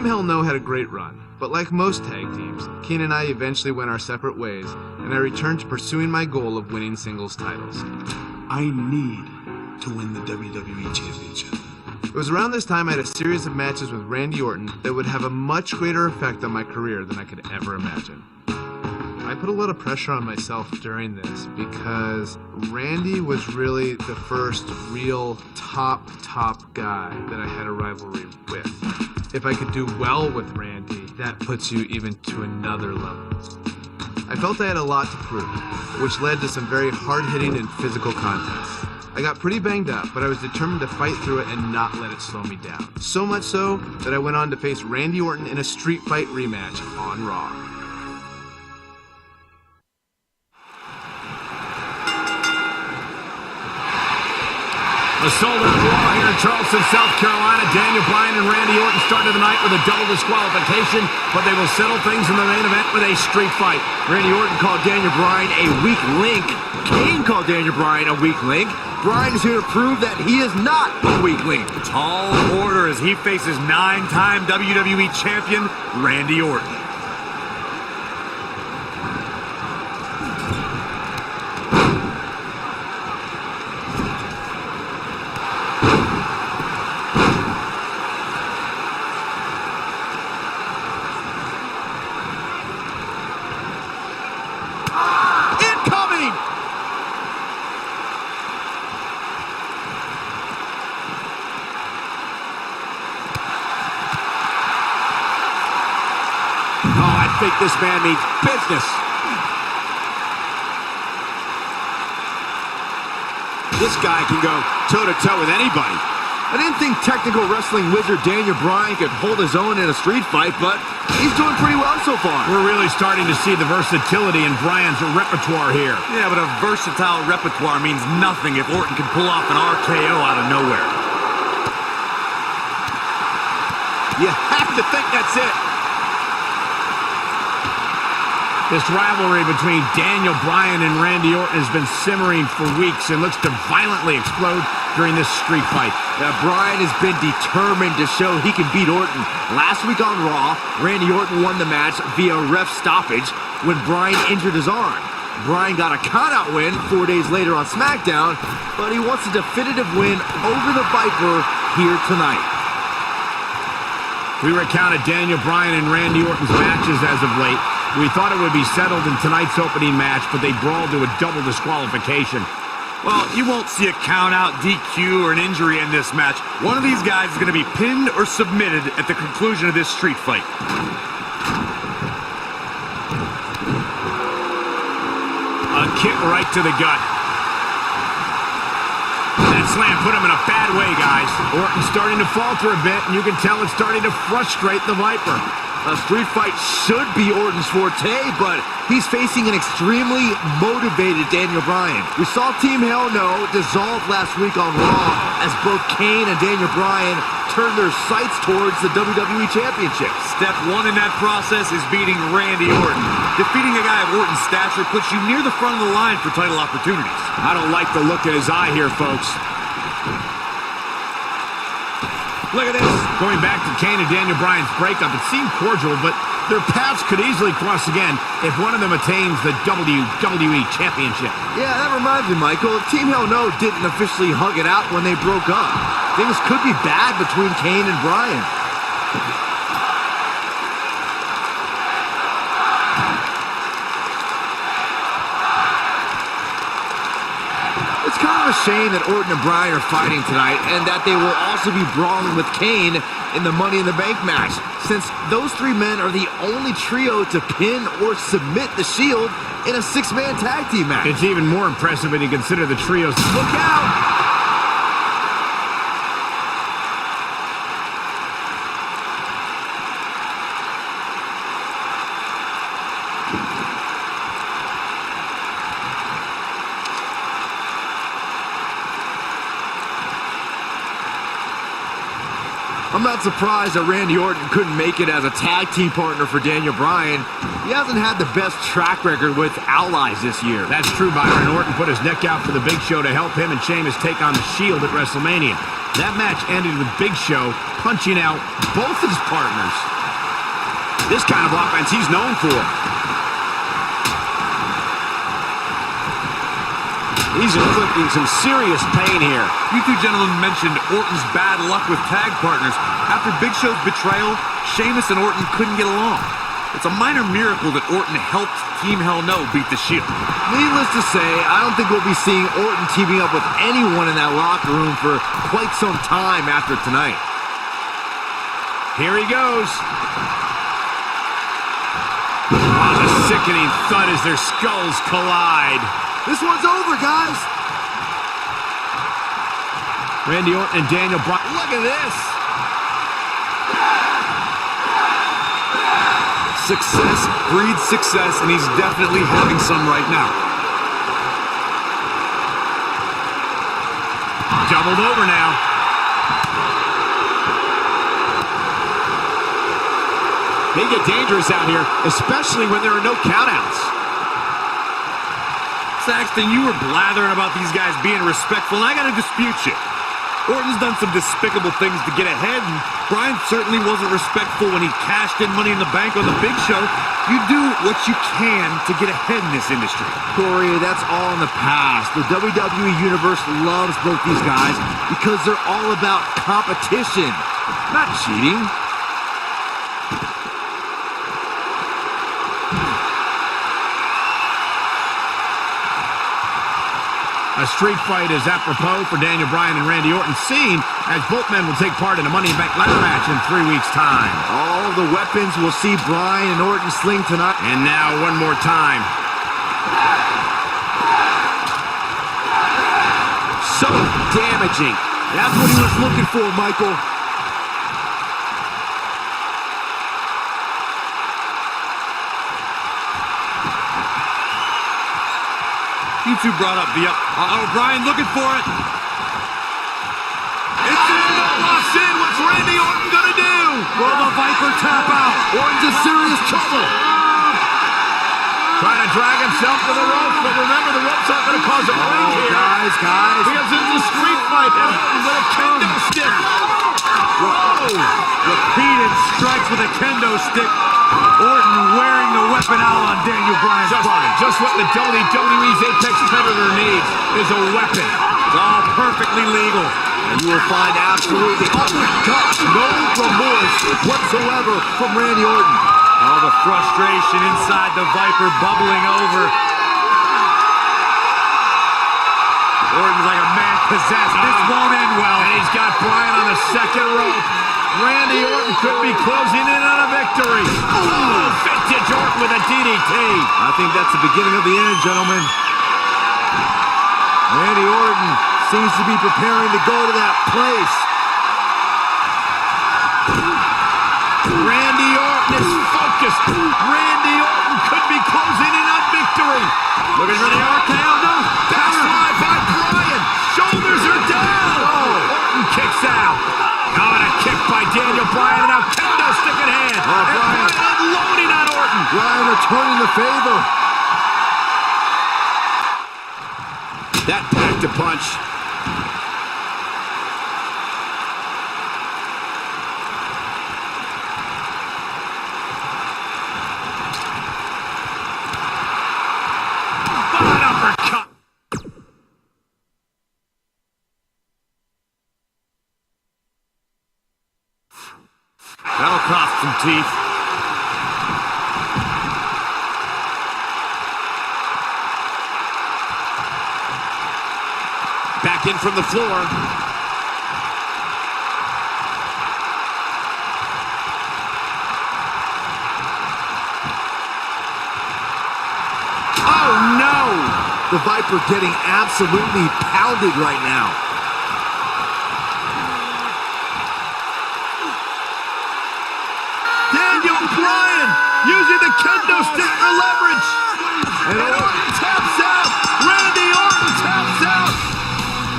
Hell No had a great run, but like most tag teams, Kane and I eventually went our separate ways, and I returned to pursuing my goal of winning singles titles. I need to win the WWE Championship. It was around this time I had a series of matches with Randy Orton that would have a much greater effect on my career than I could ever imagine. I put a lot of pressure on myself during this because Randy was really the first real top guy that I had a rivalry with. If I could do well with Randy, that puts you even to another level. I felt I had a lot to prove, which led to some very hard-hitting and physical contests. I got pretty banged up, but I was determined to fight through it and not let it slow me down. So much so that I went on to face Randy Orton in a street fight rematch on Raw. A sold-out Raw here in Charleston, South Carolina. Daniel Bryan and Randy Orton started the night with a double disqualification, but they will settle things in the main event with a street fight. Randy Orton called Daniel Bryan a weak link. Kane called Daniel Bryan a weak link. Bryan is here to prove that he is not a weak link. Tall order as he faces 9-time WWE champion Randy Orton. I think this man means business. This guy can go toe-to-toe with anybody. I didn't think technical wrestling wizard Daniel Bryan could hold his own in a street fight, but he's doing pretty well so far. We're really starting to see the versatility in Bryan's repertoire here. Yeah, but a versatile repertoire means nothing if Orton can pull off an RKO out of nowhere. You have to think that's it. This rivalry between Daniel Bryan and Randy Orton has been simmering for weeks and looks to violently explode during this street fight. Bryan has been determined to show he can beat Orton. Last week on Raw, Randy Orton won the match via ref stoppage when Bryan injured his arm. Bryan got a countout win 4 days later on SmackDown, but he wants a definitive win over the Viper here tonight. We recounted Daniel Bryan and Randy Orton's matches as of late. We thought it would be settled in tonight's opening match, but they brawled to a double disqualification. Well, you won't see a count-out, DQ, or an injury in this match. One of these guys is going to be pinned or submitted at the conclusion of this street fight. A kick right to the gut. That slam put him in a bad way, guys. Orton's starting to falter a bit, and you can tell it's starting to frustrate the Viper. A street fight should be Orton's forte, but he's facing an extremely motivated Daniel Bryan. We saw Team Hell No dissolve last week on Raw as both Kane and Daniel Bryan turned their sights towards the WWE Championship. Step one in that process is beating Randy Orton. Defeating a guy of Orton's stature puts you near the front of the line for title opportunities. I don't like the look in his eye here, folks. Look at this. Going back to Kane and Daniel Bryan's breakup, it seemed cordial, but their paths could easily cross again if one of them attains the WWE Championship. Yeah, that reminds me, Michael. Team Hell No didn't officially hug it out when they broke up. Things could be bad between Kane and Bryan. It's kind of a shame that Orton and Bryan are fighting tonight and that they will also be brawling with Kane in the Money in the Bank match, since those three men are the only trio to pin or submit the Shield in a six-man tag team match. It's even more impressive when you consider the trios. Look out! I'm not surprised that Randy Orton couldn't make it as a tag team partner for Daniel Bryan. He hasn't had the best track record with allies this year. That's true, Byron. Orton put his neck out for the Big Show to help him and Sheamus take on the Shield at WrestleMania. That match ended with Big Show punching out both his partners. this kind of offense he's known for. He's inflicting some serious pain here. You two gentlemen mentioned Orton's bad luck with tag partners. After Big Show's betrayal, Sheamus and Orton couldn't get along. It's a minor miracle that Orton helped Team Hell No beat the Shield. Needless to say, I don't think we'll be seeing Orton teaming up with anyone in that locker room for quite some time after tonight. Here he goes. Oh, the sickening thud as their skulls collide. This one's over, guys. Randy Orton and Daniel Bryan. Look at this. Success breeds success, and he's definitely having some right now. Doubled over now. They get dangerous out here, especially when there are no countouts. Saxton, you were blathering about these guys being respectful, and I got to dispute you. Orton's done some despicable things to get ahead, and Bryan certainly wasn't respectful when he cashed in Money in the Bank on the Big Show. You do what you can to get ahead in this industry. Corey, that's all in the past. The WWE Universe loves both these guys because they're all about competition, not cheating. A street fight is apropos for Daniel Bryan and Randy Orton, seen as both men will take part in a Money in the Bank ladder match in 3 weeks' time. All the weapons we'll see Bryan and Orton sling tonight. And now one more time. So damaging. That's what he was looking for, Michael. You two brought up the Bryan looking for it. It's in, lost in. What's Randy Orton gonna do? Will the Viper tap out? Orton's in serious trouble. Trying to drag himself to the ropes, but remember the ropes aren't gonna cause a break here. Guys. Because it's a street fight. With a kendo stick. Whoa! Repeated strikes with a kendo stick. Orton wearing the weapon out on Daniel Bryan's body. Just what the WWE's Apex Predator needs is a weapon. It's all perfectly legal. And you will find absolutely, oh my gosh, no remorse whatsoever from Randy Orton. All the frustration inside the Viper bubbling over. Orton's like a man possessed. This won't end well. And he's got Bryan on the second rope. Randy Orton could be closing in on a victory. Oh, vintage Orton with a DDT. I think that's the beginning of the end, gentlemen. Randy Orton seems to be preparing to go to that place. Randy Orton is focused. Randy Orton could be closing in on victory. Looking for the RKO. No. Backslide by Bryan. Shoulders are down. Orton kicks out. Oh, and a kick by Daniel Bryan, and now kendo stick in hand. And Bryan unloading on Orton. Bryan returning the favor. That packed a punch. What an uppercut. That'll cost some teeth. Back in from the floor. Oh no! The Viper getting absolutely pounded right now. Daniel Bryan using the kendo stick for leverage. And Orton taps out. Randy Orton taps out.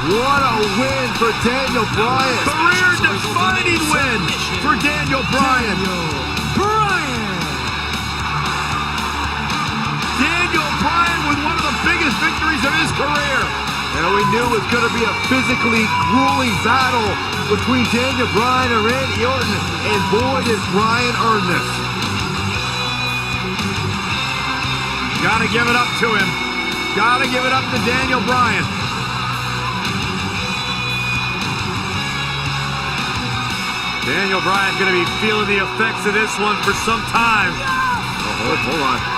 What a win for Daniel Bryan. Career-defining win for Daniel Bryan. Daniel Bryan with one of the biggest victories of his career. And we knew it was going to be a physically grueling battle between Daniel Bryan and Randy Orton, and boy, did Bryan earn this. Gotta give it up to him. Gotta give it up to Daniel Bryan. Daniel Bryan's gonna be feeling the effects of this one for some time. Oh, hold on.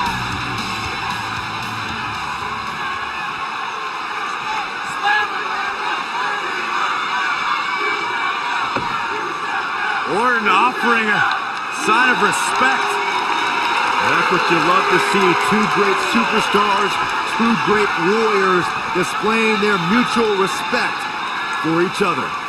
Orton offering a sign of respect. That's what you love to see. Two great superstars, two great warriors displaying their mutual respect for each other.